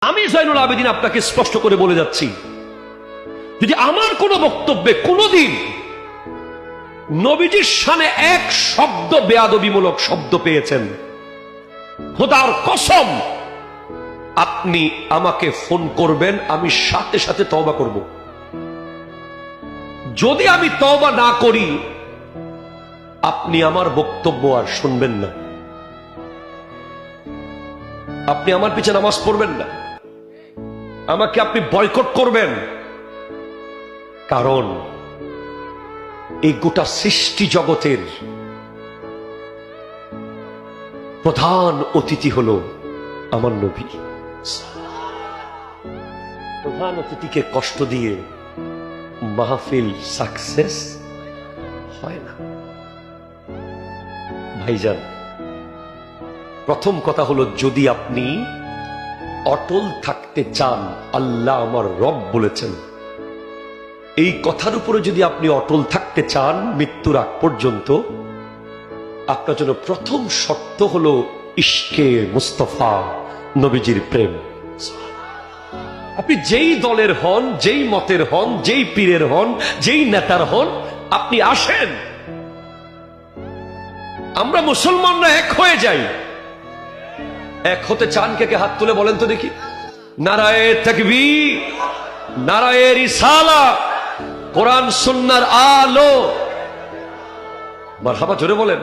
আমি জয়নুল আবেদিন আপনাকে স্পষ্ট করে বলে যাচ্ছি, যদি আমার কোন বক্তব্যে কোনদিন নবীজির শানে এক শব্দ বেয়াদবিমূলক শব্দ পেয়েছেন, খোদার কসম আপনি আমাকে ফোন করবেন, আমি সাথে সাথে তওবা করব। যদি আমি তওবা না করি, আপনি আমার বক্তব্য আর শুনবেন না, আপনি আমার পিছে নামাজ পড়বেন না, আমাকে আপনি বয়কট করবেন। কারণ এই গোটা সৃষ্টি জগতের প্রধান অতিথি হলো আমার নবী। প্রধান অতিথিকে কষ্ট দিয়ে মাহফিল সাকসেস হয় না। ভাইজান, প্রথম কথা হলো, যদি আপনি অটল থাকতে চান, আল্লাহ আমার রব বলেছেন, এই কথার উপরে যদি আপনি অটল থাকতে চান মৃত্যুর আগ পর্যন্ত, আপনার জন্য প্রথম শর্ত হলো ইশকে মুস্তাফা, নবীজির প্রেম। আপনি যেই দলের হন, যেই মতের হন, যেই পীরের হন, যেই নেতার হন, আপনি আসেন, আমরা মুসলমানরা এক হয়ে যাই। এক হতে চান কে কে? হাত তুলে বলেন তো দেখি। নারায়ে তাকবীর, নারায়ে রিসালাত, কোরআন সুন্নাহর আলো। মারহাবা, জোরে বলেন।